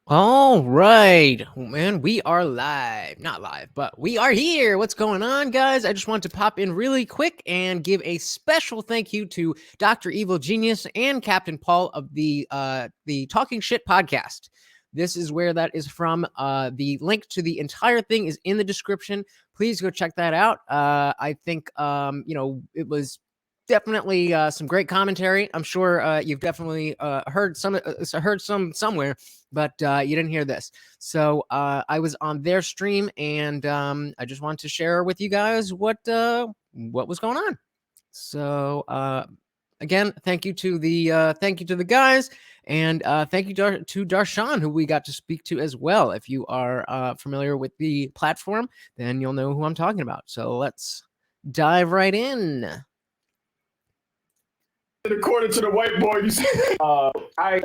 All right, man, we are live. Not live, but we are here. What's going on, guys? I just want to pop in really quick and give a special thank you to Dr. Evil Genius and Captain Paul of the Talking Shit podcast. This is where that is from. The link to the entire thing is in the description. Please go check that out. I think it was definitely some great commentary. I'm sure you've definitely heard some somewhere, but you didn't hear this. So I was on their stream, and I just wanted to share with you guys what was going on. So again, thank you to the guys, and thank you to Darshan, who we got to speak to as well. If you are familiar with the platform, then you'll know who I'm talking about. So let's dive right in. According to the white boy, you said, I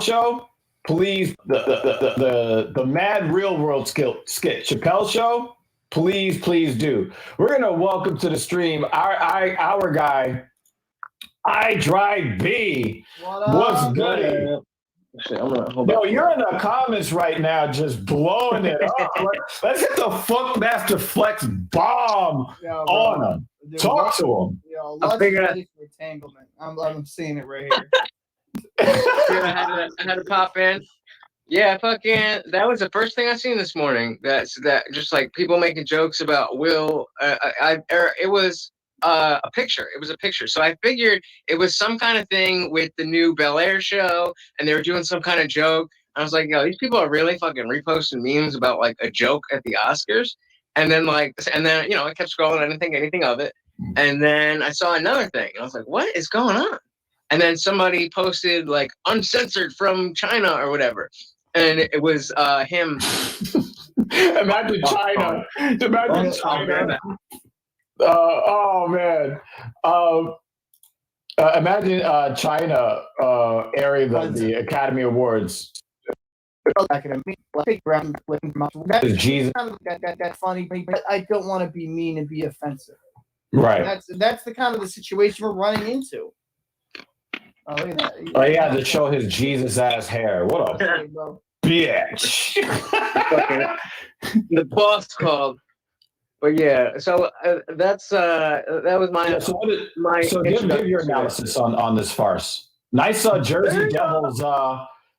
show, please, the Mad Real World skit Chappelle show, please do. We're gonna welcome to the stream our guy, IDRYB. What's good? Yo, you're in the comments right now, just blowing it up. Let's hit the Funkmaster Flex bomb on him. Dude, talk to him. Yo, Lutch is ready for entanglement. I'm seeing it right here. I had to pop in. Yeah, fucking. That was the first thing I seen this morning. That just like people making jokes about Will. It was a picture. It was a picture. So I figured it was some kind of thing with the new Bel Air show, and they were doing some kind of joke. I was like, yo, these people are really fucking reposting memes about like a joke at the Oscars. And then I kept scrolling. I didn't think anything of it. And then I saw another thing. And I was like, what is going on? And then somebody posted like uncensored from China or whatever. And it was him. Imagine China. Imagine China. Oh, man. Imagine China airing the Academy Awards. That is Jesus. That's funny, but I don't want to be mean and be offensive. Right. That's the kind of the situation we're running into. Oh, look at that. Oh, yeah, to show his Jesus ass hair. What a bitch. The boss called. But yeah, so that was my. Yeah, so give your analysis on this farce. Nice Jersey Devils.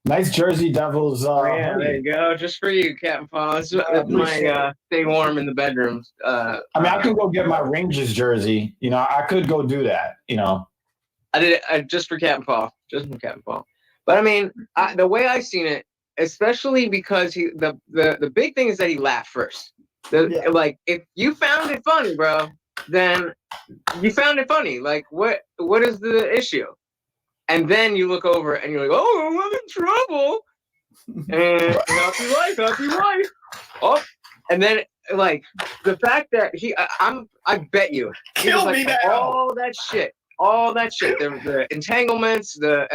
Nice Jersey Devils. Yeah, there you go. Just for you, Captain Paul. It's my stay warm in the bedrooms. I mean, I can go get my Rangers jersey. You know, I could go do that. You know, I did it just for Captain Paul. Just for Captain Paul. But I mean, the way I seen it, especially because the big thing is that he laughed first. Like, if you found it funny, bro, then you found it funny. Like, what is the issue? And then you look over and you're like, oh, I'm in trouble. And happy life. Oh, and then like the fact that I bet you he was like, all that shit, the entanglements, the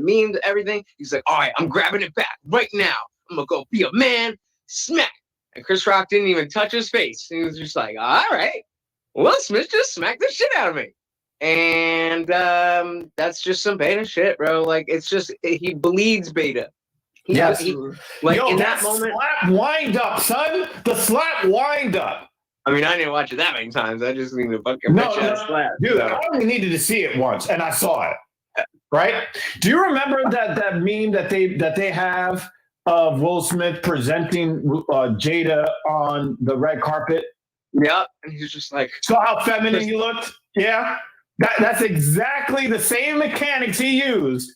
memes, everything. He's like, all right, I'm grabbing it back right now. I'm gonna go be a man, smack. And Chris Rock didn't even touch his face. He was just like, all right, Will Smith just smacked the shit out of me. And that's just some beta shit, bro. Like, it's just he bleeds beta. Yes. In that moment, slap wind up, son. The slap wind up. I mean, I didn't watch it that many times. I just need to fucking slap. Dude, I only needed to see it once, and I saw it. Right? Do you remember that meme that they have of Will Smith presenting Jada on the red carpet? Yeah, and he's just like, saw how feminine he looked. Yeah. That's exactly the same mechanics he used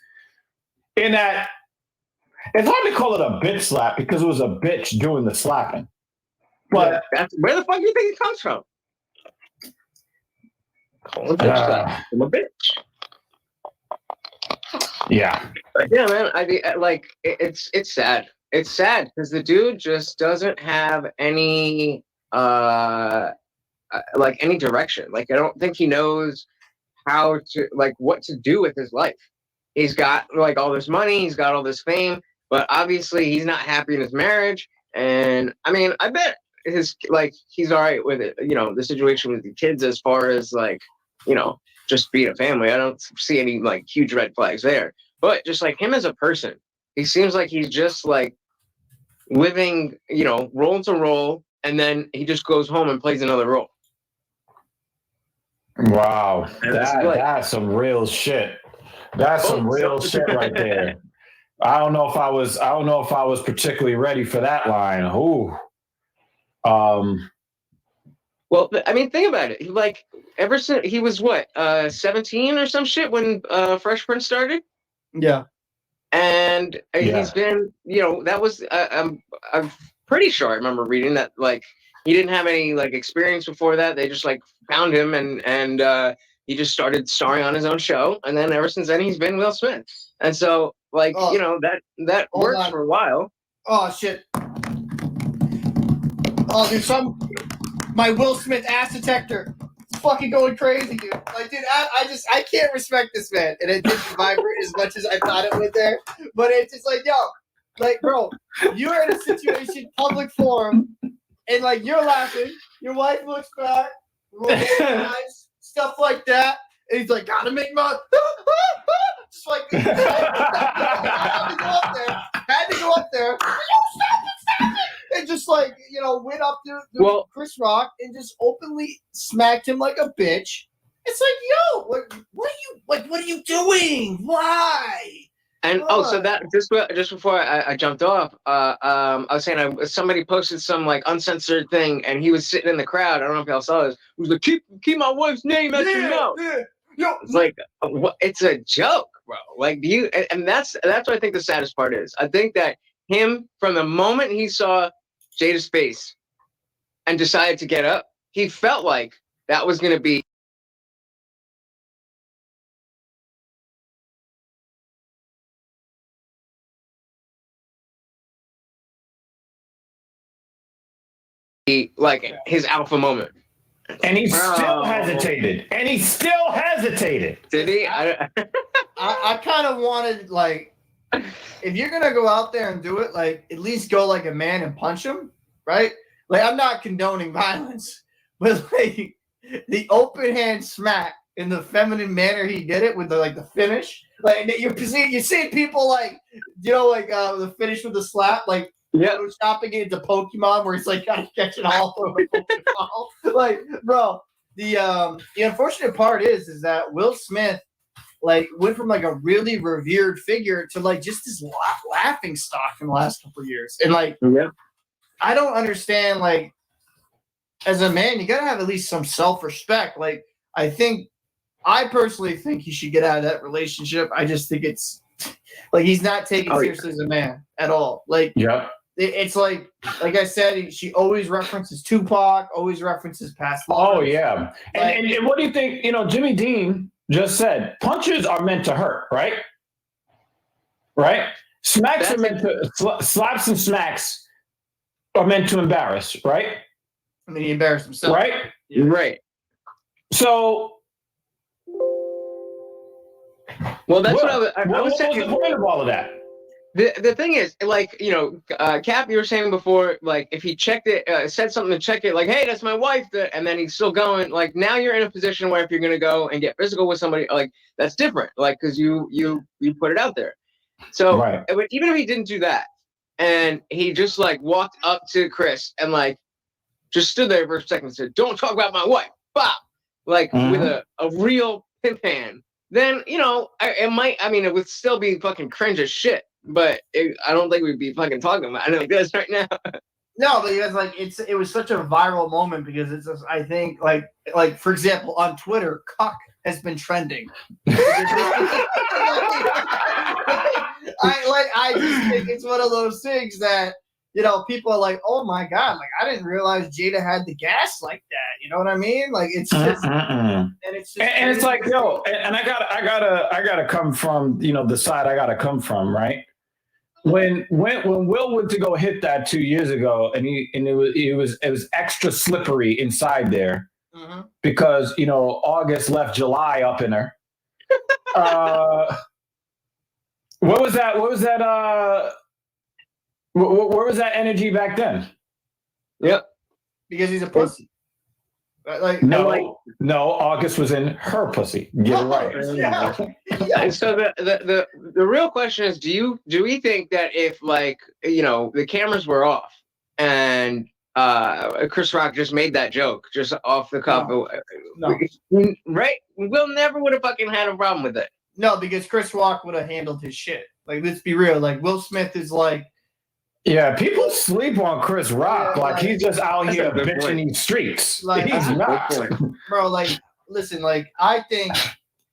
in that. It's hard to call it a bitch slap because it was a bitch doing the slapping. But that's where the fuck do you think it comes from? Call a bitch slap. I'm a bitch. Yeah. Yeah, man. It's sad. It's sad because the dude just doesn't have any any direction. Like, I don't think he knows how to, like, what to do with his life. He's got like all this money, he's got all this fame, but obviously he's not happy in his marriage. And I mean, I bet he's all right with it, the situation with the kids as far as just being a family. I don't see any like huge red flags there. But just like him as a person, he seems like he's just like living, role to role, and then he just goes home and plays another role. Wow, And it's like- that's some real shit. That's some real shit right there. I don't know if I was particularly ready for that line. Ooh. Well, I mean, think about it. Like, ever since he was 17 or some shit when Fresh Prince started, Yeah. and Yeah. he's been, that was I'm pretty sure I remember reading that like he didn't have any like experience before that. They just like found him and he just started starring on his own show, and then ever since then he's been Will Smith. And so like that Hold works on. for a while. Oh shit. Oh, there's my Will Smith ass detector. It's fucking going crazy, dude. Like, dude, I can't respect this man. And it didn't vibrate as much as I thought it would there. But it's just like, yo, like, bro, you're in a situation, public forum, and like you're laughing. Your wife looks back, rolling her eyes, stuff like that. And he's like, gotta make my just like had to go up there. Yo, stop it! And just like, went up to Chris Rock and just openly smacked him like a bitch. It's like, yo, what are you doing? Why? And so that just before I jumped off, I was saying somebody posted some like uncensored thing, and he was sitting in the crowd. I don't know if y'all saw this. He was like, keep my wife's name out your mouth. Yeah. Yo, it's like, it's a joke, bro. Like, and that's what I think the saddest part is. I think that him, from the moment he saw Jada's face and decided to get up, he felt like that was going to be like his alpha moment. And he still hesitated. Did he? I kind of wanted, like, if you're going to go out there and do it, like, at least go like a man and punch him, right? Like, I'm not condoning violence, but, like, the open hand smack in the feminine manner he did it with the finish. Like, you see people, like, the finish with the slap, like, chopping it into Pokemon where it's like gotta catch it all from a Pokeball. Like, bro, the unfortunate part is that Will Smith like went from like a really revered figure to like just this laughing stock in the last couple of years. And like, I don't understand, like, as a man, you gotta have at least some self-respect. Like, I personally think he should get out of that relationship. I just think it's like he's not taken seriously as a man at all. Like, it's like I said, she always references Tupac, always references past lives. Oh yeah, and what do you think? Jimmy Dean just said punches are meant to hurt, right? Right. Smacks are meant to slaps and smacks are meant to embarrass, right? I mean, he embarrassed himself, right? Yeah. Right. So, well, that's what I was was the point of all of that? The thing is, like, Cap, you were saying before, like, if he checked it, said something to check it, like, hey, that's my wife, and then he's still going, like, now you're in a position where if you're going to go and get physical with somebody, like, that's different, like, because you put it out there. So, even if he didn't do that, and he just, like, walked up to Chris and, like, just stood there for a second and said, don't talk about my wife, bop, like, with a real pimp hand, then, it would still be fucking cringe as shit. But I don't think we'd be fucking talking about it like this right now. No, but it was like it was such a viral moment because it's just, I think like for example on Twitter, "cuck" has been trending. I just think it's one of those things that people are like, oh my god, like I didn't realize Jada had the gas like that. You know what I mean? Like it's just and it's just and it's like and I gotta come from the side I gotta come from, right? When Will went to go hit that 2 years ago, and it was extra slippery inside there because August left July up in her. What was that? Where was that energy back then? Yep. Because he's a pussy. Like No, August was in her pussy. Get it right. Yeah. And so the real question is, do we think that if the cameras were off and Chris Rock just made that joke just off the cuff, No. right? Will never would have fucking had a problem with it. No, because Chris Rock would have handled his shit. Like, let's be real. Like, Will Smith is like. Yeah, people sleep on Chris Rock. Yeah, like he's just out that's here a good bitching point. these streets. Like, He's not. Bro, like, listen, like, I think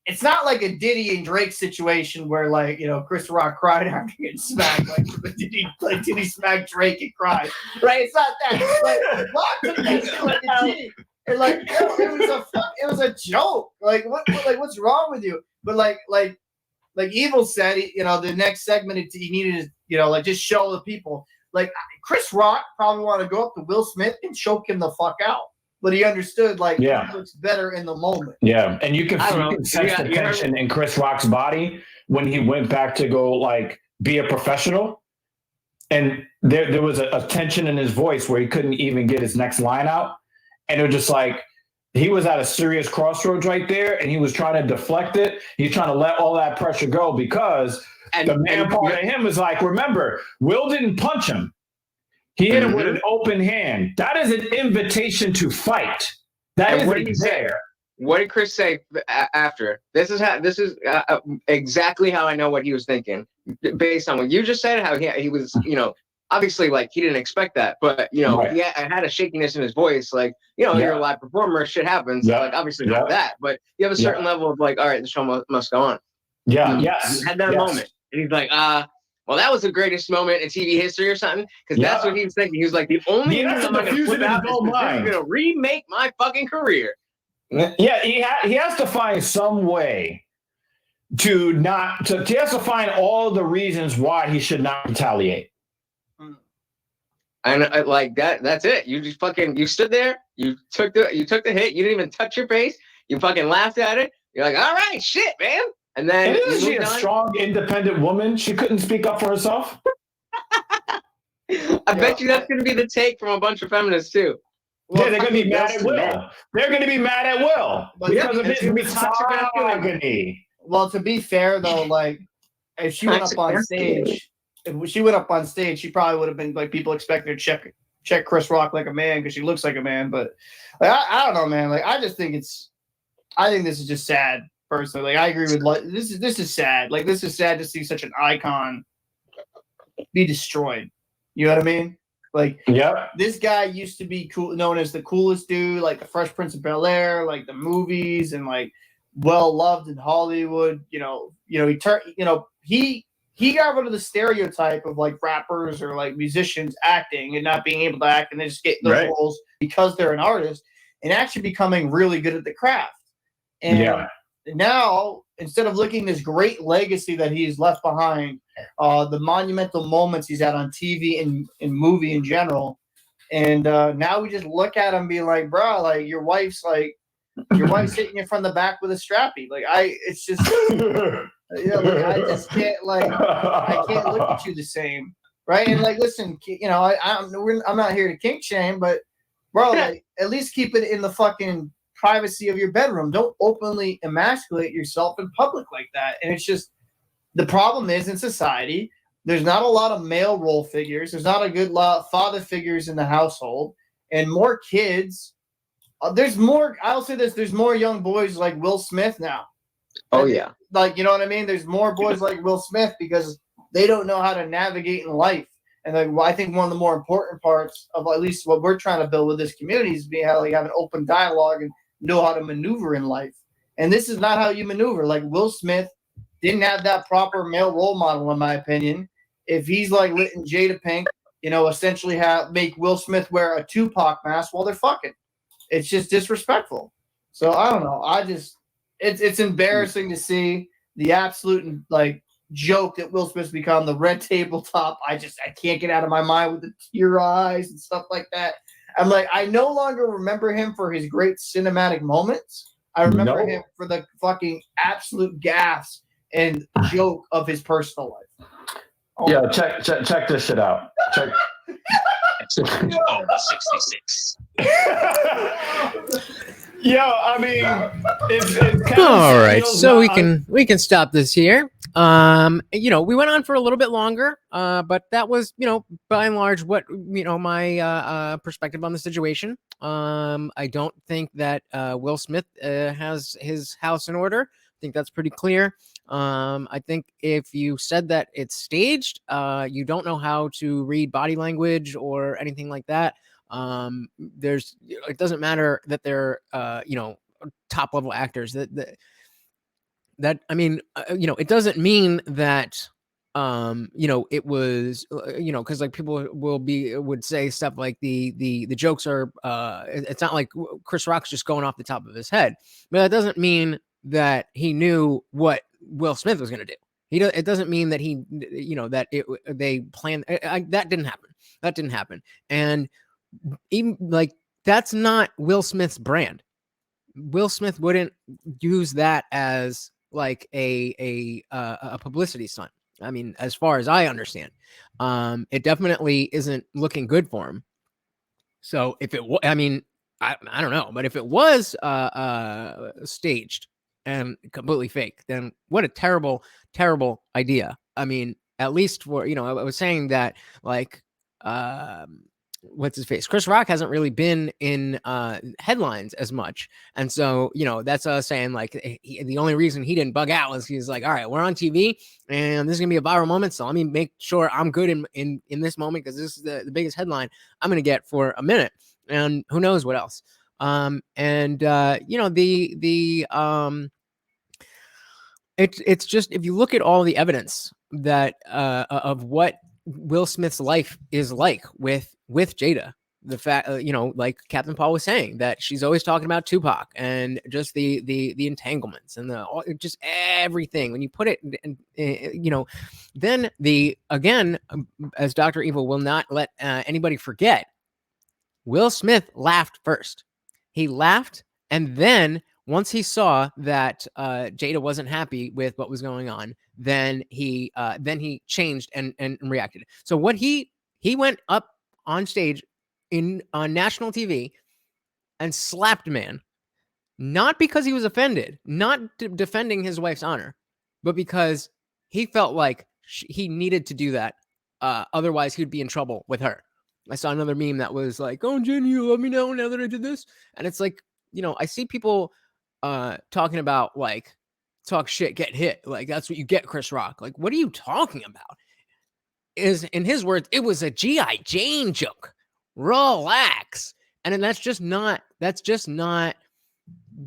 it's not like a Diddy and Drake situation where, like, Chris Rock cried after getting smacked. Like, Diddy smacked Drake and cried. Right? It's not that. Like, Rock took that shit like a Diddy. And, like, it was a joke. Like, what's wrong with you? But, like Evil said, the next segment he needed to, just show the people. Like, Chris Rock probably wanted to go up to Will Smith and choke him the fuck out. But he understood, like, it looks better in the moment. Yeah, and you can sense the tension in Chris Rock's body when he went back to go, like, be a professional. And there was a tension in his voice where he couldn't even get his next line out. And it was just like, he was at a serious crossroads right there, and he was trying to deflect it. He's trying to let all that pressure go because the man part of him is like, remember, Will didn't punch him. He hit him with an open hand. That is an invitation to fight. That is there. What did Chris say after? This is exactly how I know what he was thinking, based on what you just said. How he was, obviously, like, he didn't expect that, but he had a shakiness in his voice. Like, you're a live performer, shit happens. Yeah. Like, obviously not that, but you have a certain level of like, all right, the show must go on. Yeah. He Yes. had that moment, and he's like, well, that was the greatest moment in TV history or something, because that's what he was thinking. He was like, the only thing I'm going to put out is going to remake my fucking career. Yeah, he has to find some way he has to find all the reasons why he should not retaliate. And like that's it. You just you stood there, you took the hit, you didn't even touch your face, you fucking laughed at it. You're like, all right, shit, man. And then isn't she a strong, independent woman? She couldn't speak up for herself. I bet you that's going to be the take from a bunch of feminists too. Well, yeah, they're going to be mad at Will. They're going to be mad at Will because of his misogyny. Well, to be fair though, like if she went up on stage, she probably would have been like, people expect her to check Chris Rock like a man because she looks like a man. But like, I don't know, man. Like I think this is just sad. Personally, like I agree with this is sad. Like this is sad to see such an icon be destroyed. You know what I mean? Like, this guy used to be cool, known as the coolest dude, like the Fresh Prince of Bel-Air, like the movies, and like well loved in Hollywood. He turned, he got rid of the stereotype of like rappers or like musicians acting and not being able to act, and they just get those roles because they're an artist, and actually becoming really good at the craft. And now, instead of looking this great legacy that he's left behind, the monumental moments he's had on TV and movie in general, and now we just look at him being like, bro, like your wife's hitting you from the back with a strappy. Like it's just, I just can't I can't look at you the same, right? And like, listen, I'm not here to kink shame, but bro, like, at least keep it in the fucking privacy of your bedroom. Don't openly emasculate yourself in public like that. And it's just, the problem is in society, there's not a lot of male role figures. There's not a good lot of father figures in the household, and more kids. There's more. I'll say this: there's more young boys like Will Smith now. Oh yeah, like you know what I mean. There's more boys like Will Smith because they don't know how to navigate in life. And I think one of the more important parts of at least what we're trying to build with this community is being able to have an open dialogue and know how to maneuver in life. And this is not how you maneuver. Like Will Smith didn't have that proper male role model, in my opinion. If he's like letting Jada Pink, essentially make Will Smith wear a Tupac mask while they're fucking, it's just disrespectful. So I don't know. It's embarrassing to see the absolute like joke that Will Smith's become, the red tabletop. I can't get out of my mind with the tear eyes and stuff like that. I'm like, I no longer remember him for his great cinematic moments. I remember him for the fucking absolute gaffes and joke of his personal life. Oh, yeah, check this shit out. Check. Episode 66. Yo, I mean, it's All right, so we can stop this here. You know, we went on for a little bit longer, but that was, you know, by and large what, you know, my perspective on the situation. I don't think that Will Smith has his house in order. I think that's pretty clear. I think if you said that it's staged, you don't know how to read body language or anything like that. It doesn't matter that they're you know, top level actors. That I mean, you know, it doesn't mean that you know, it was you know, because like people would say stuff like the jokes are it's not like Chris Rock's just going off the top of his head, but that doesn't mean that he knew what Will Smith was going to do. It doesn't mean that he, you know, that they planned. That didn't happen. That didn't happen. And even like that's not Will Smith's brand. Will Smith wouldn't use that as like a publicity stunt. I mean, as far as I understand, it definitely isn't looking good for him. So if it, I mean, I don't know, but if it was staged and completely fake, then what a terrible, terrible idea. I mean, at least for, you know, I was saying that like, what's his face? Chris Rock hasn't really been in headlines as much. And so, you know, that's us saying like the only reason he didn't bug out was he's like, all right, we're on TV and this is gonna be a viral moment. So let me make sure I'm good in this moment because this is the biggest headline I'm gonna get for a minute. And who knows what else. You know, it's just if you look at all the evidence that of what Will Smith's life is like with Jada, the fact you know, like Captain Paul was saying, that she's always talking about Tupac and just the entanglements and just everything. When you put it, you know, then as Dr. Evil will not let anybody forget, Will Smith laughed first. He laughed, and then once he saw that Jada wasn't happy with what was going on, then he changed and reacted. So what he went up on stage on national TV and slapped a man, not because he was offended, not defending his wife's honor, but because he felt like he needed to do that. Otherwise, he'd be in trouble with her. I saw another meme that was like, "Oh, Jenny, you love me now that I did this," and it's like, you know, I see people talking about like talk shit, get hit. Like that's what you get, Chris Rock. Like, what are you talking about? Is in his words, it was a G.I. Jane joke. Relax. And then that's just not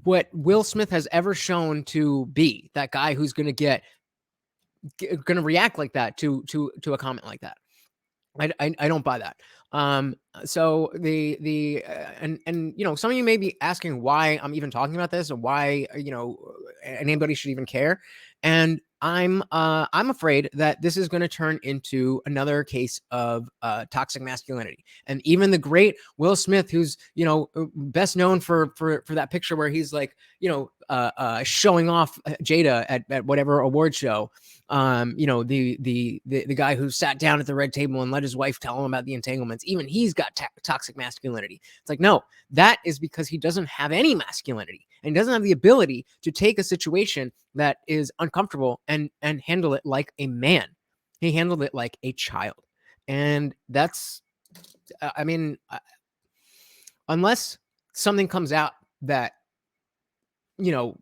what Will Smith has ever shown to be. That guy who's gonna react like that to a comment like that. I don't buy that. So and you know, some of you may be asking why I'm even talking about this and why, you know, anybody should even care. And I'm afraid that this is going to turn into another case of toxic masculinity. And even the great Will Smith, who's, you know, best known for that picture where he's like, you know, showing off Jada at whatever award show. You know, the guy who sat down at the red table and let his wife tell him about the entanglements, even he's got toxic masculinity. It's like, no, that is because he doesn't have any masculinity and doesn't have the ability to take a situation that is uncomfortable and handle it like a man. He handled it like a child. And that's, I mean, unless something comes out that, you know,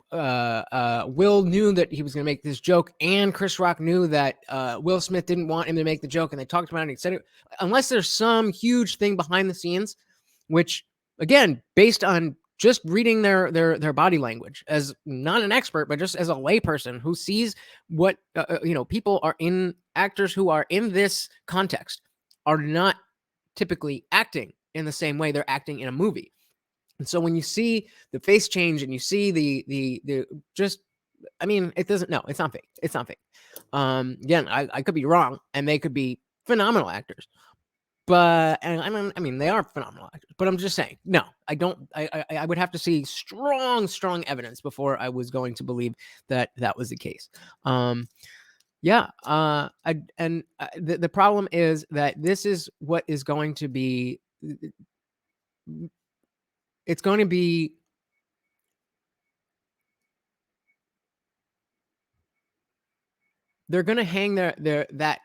Will knew that he was going to make this joke, and Chris Rock knew that Will Smith didn't want him to make the joke, and they talked about it and said it. Unless there's some huge thing behind the scenes, which again, based on just reading their body language, as not an expert, but just as a layperson who sees what you know, actors who are in this context are not typically acting in the same way they're acting in a movie. And so when you see the face change and you see the just, I mean, it's not fake. It's not fake. Again, I could be wrong, and they could be phenomenal actors, but I mean, they are phenomenal actors. But I'm just saying, no, I don't. I would have to see strong evidence before I was going to believe that was the case. Yeah. The problem is that this is what is going to be it's going to be they're going to hang that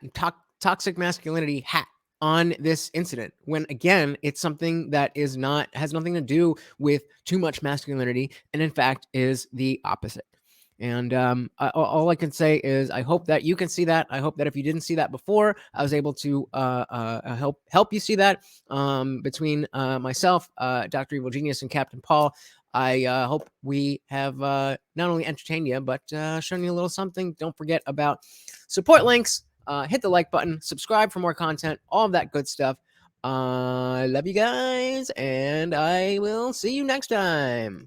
toxic masculinity hat on this incident, when again it's something that has nothing to do with too much masculinity, and in fact is the opposite. And all I can say is I hope that you can see that. I hope that if you didn't see that before, I was able to help you see that. Between myself, Dr. Evil Genius, and Captain Paul, I hope we have not only entertained you, but shown you a little something. Don't forget about support links. Hit the like button, subscribe for more content, all of that good stuff. I love you guys, and I will see you next time.